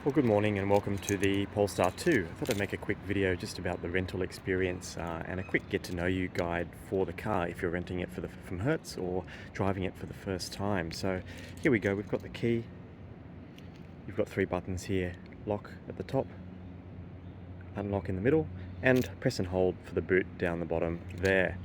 Well, good morning and welcome to the Polestar 2. I thought I'd make a quick video just about the rental experience and a quick get to know you guide for the car if you're renting it from Hertz or driving it for the first time. So here we go, we've got the key, you've got three buttons here: lock at the top, unlock in the middle, and press and hold for the boot down the bottom there.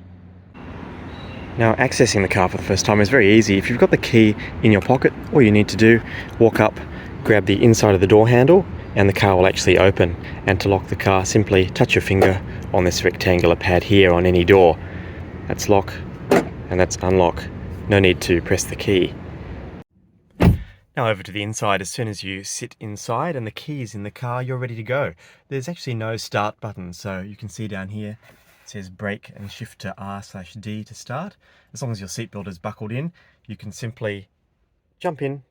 Now, accessing the car for the first time is very easy. If you've got the key in your pocket, all you need to do, walk up, grab the inside of the door handle, and the car will actually open. And to lock the car, simply touch your finger on this rectangular pad here on any door. That's lock, and that's unlock. No need to press the key. Now over to the inside. As soon as you sit inside and the key is in the car, you're ready to go. There's actually no start button, so you can see down here it says brake and shift to R/D to start. As long as your seatbelt is buckled in, you can simply jump in,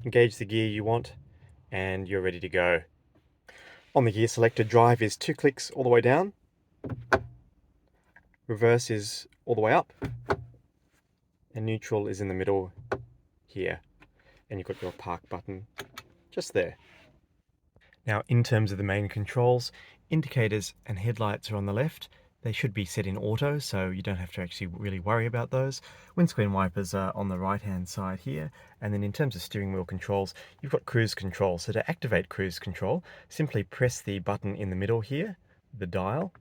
engage the gear you want, and you're ready to go. On the gear selector, drive is 2 clicks all the way down, reverse is all the way up, and neutral is in the middle here. And you've got your park button just there. Now, in terms of the main controls, indicators and headlights are on the left. They should be set in auto, so you don't have to actually really worry about those. Windscreen wipers are on the right-hand side here. And then in terms of steering wheel controls, you've got cruise control. So to activate cruise control, simply press the button in the middle here, the dial,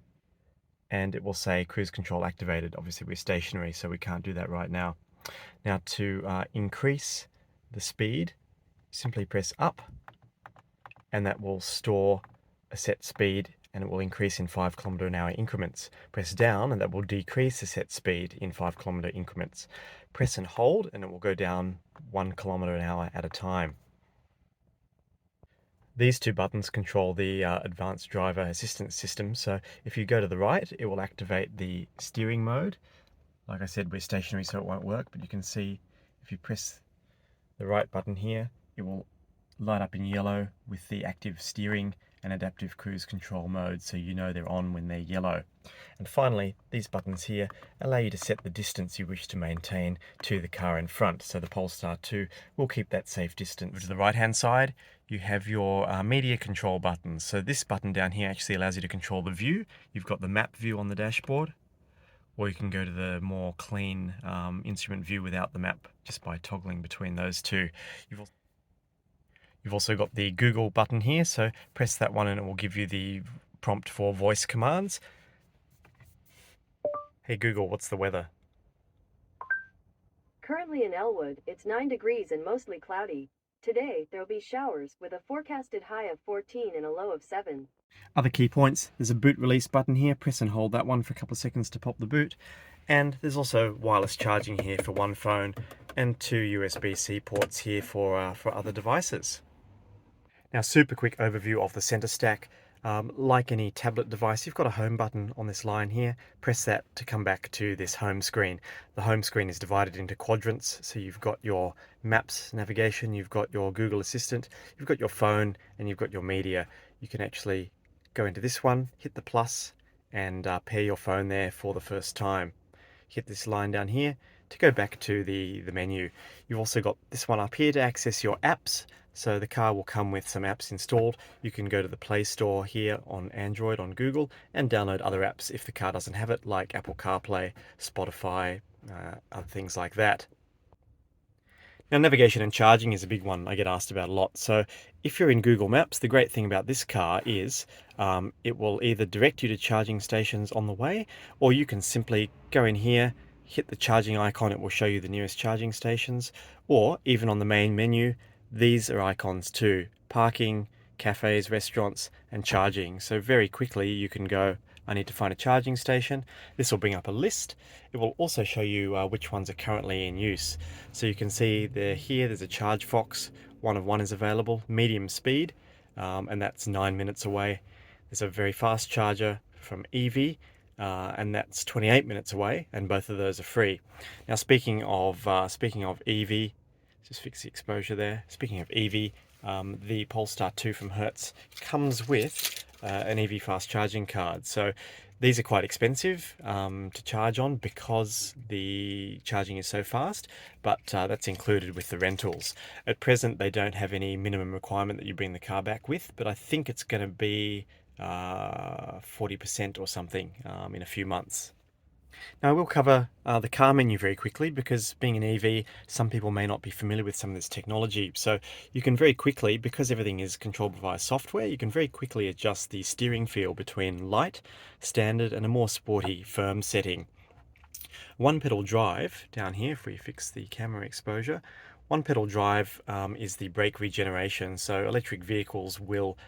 and it will say cruise control activated. Obviously, we're stationary, so we can't do that right now. Now, to increase the speed, simply press up, and that will store a set speed, and it will increase in 5 km/h increments. Press down and that will decrease the set speed in 5 km increments. Press and hold and it will go down 1 km/h at a time. These two buttons control the advanced driver assistance system. So if you go to the right, it will activate the steering mode. Like I said, we're stationary, so it won't work, but you can see if you press the right button here, it will light up in yellow with the active steering and adaptive cruise control mode, so you know they're on when they're yellow. And finally, these buttons here allow you to set the distance you wish to maintain to the car in front. So the Polestar 2 will keep that safe distance. To the right hand side, you have your media control buttons. So this button down here actually allows you to control the view. You've got the map view on the dashboard, or you can go to the more clean instrument view without the map just by toggling between those two. You've also got the Google button here, so press that one and it will give you the prompt for voice commands. Hey Google, what's the weather? Currently in Elwood, it's 9 degrees and mostly cloudy. Today, there'll be showers with a forecasted high of 14 and a low of 7. Other key points, there's a boot release button here. Press and hold that one for a couple of seconds to pop the boot. And there's also wireless charging here for one phone and 2 USB-C ports here for other devices. Now, super quick overview of the center stack. Like any tablet device, you've got a home button on this line here. Press that to come back to this home screen. The home screen is divided into quadrants. So you've got your maps navigation, you've got your Google Assistant, you've got your phone, and you've got your media. You can actually go into this one, hit the plus, and pair your phone there for the first time. Hit this line down here to go back to the menu. You've also got this one up here to access your apps. So the car will come with some apps installed. You can go to the Play Store here on Android, on Google, and download other apps if the car doesn't have it, like Apple CarPlay, Spotify, other things like that. Now, navigation and charging is a big one I get asked about a lot. So if you're in Google Maps, the great thing about this car is it will either direct you to charging stations on the way, or you can simply go in here, hit the charging icon, it will show you the nearest charging stations, or even on the main menu, these are icons too: parking, cafes, restaurants, and charging. So very quickly you can go, I need to find a charging station. This will bring up a list. It will also show you which ones are currently in use. So you can see there's a Charge Fox, 1 of 1 is available, medium speed, and that's 9 minutes away. There's a very fast charger from EV, and that's 28 minutes away, and both of those are free. Now, speaking of EV, just fix the exposure there. Speaking of EV, the Polestar 2 from Hertz comes with an EV fast charging card. So These are quite expensive to charge on because the charging is so fast, but that's included with the rentals. At present, they don't have any minimum requirement that you bring the car back with, but I think it's going to be 40% or something in a few months. Now, I will cover the car menu very quickly because being an EV, some people may not be familiar with some of this technology. So you can very quickly, because everything is controlled via software, you can very quickly adjust the steering feel between light, standard, and a more sporty, firm setting. One pedal drive down here, if we fix the camera exposure, one pedal drive is the brake regeneration. So electric vehicles will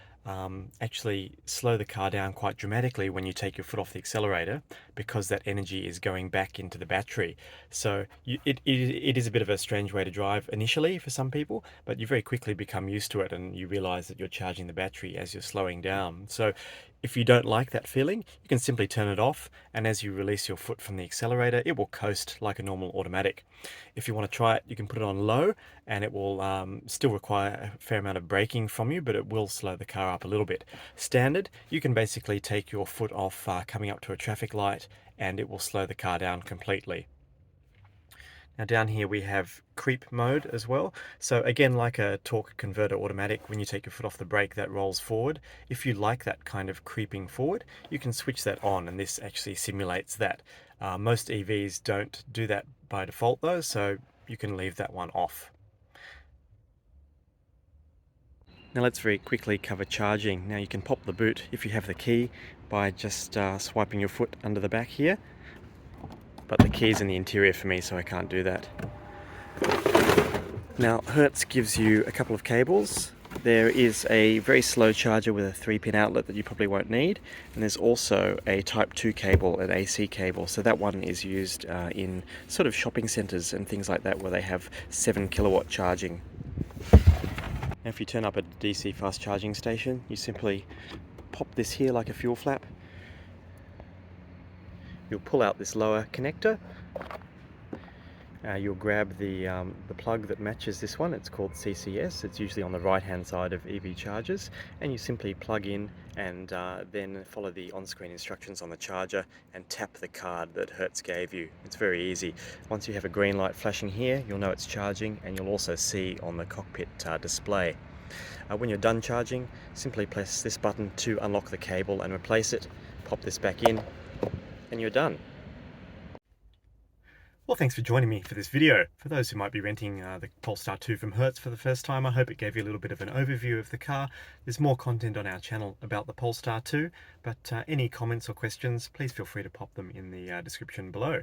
actually slow the car down quite dramatically when you take your foot off the accelerator because that energy is going back into the battery. So it is a bit of a strange way to drive initially for some people, but you very quickly become used to it and you realize that you're charging the battery as you're slowing down. So if you don't like that feeling, you can simply turn it off, and as you release your foot from the accelerator, it will coast like a normal automatic. If you want to try it, you can put it on low, and it will still require a fair amount of braking from you, but it will slow the car up a little bit. Standard, you can basically take your foot off coming up to a traffic light, and it will slow the car down completely. Now down here we have creep mode as well. So again, like a torque converter automatic, when you take your foot off the brake, that rolls forward. If you like that kind of creeping forward, you can switch that on, and this actually simulates that. Most EVs don't do that by default though, so you can leave that one off. Now let's very quickly cover charging. Now you can pop the boot if you have the key by just swiping your foot under the back here, but the key's in the interior for me, so I can't do that. Now Hertz gives you a couple of cables. There is a very slow charger with a 3-pin outlet that you probably won't need, and there's also a Type 2 cable, an AC cable, so that one is used in sort of shopping centres and things like that where they have 7 kilowatt charging. Now if you turn up at a DC fast charging station, you simply pop this here like a fuel flap. You'll pull out this lower connector. You'll grab the plug that matches this one. It's called CCS. It's usually on the right hand side of EV chargers, and you simply plug in and then follow the on-screen instructions on the charger and tap the card that Hertz gave you. It's very easy. Once you have a green light flashing here, you'll know it's charging, and you'll also see on the cockpit display. When you're done charging, simply press this button to unlock the cable and replace it. Pop this back in and you're done. Well, thanks for joining me for this video. For those who might be renting the Polestar 2 from Hertz for the first time, I hope it gave you a little bit of an overview of the car. There's more content on our channel about the Polestar 2, but any comments or questions, please feel free to pop them in the description below.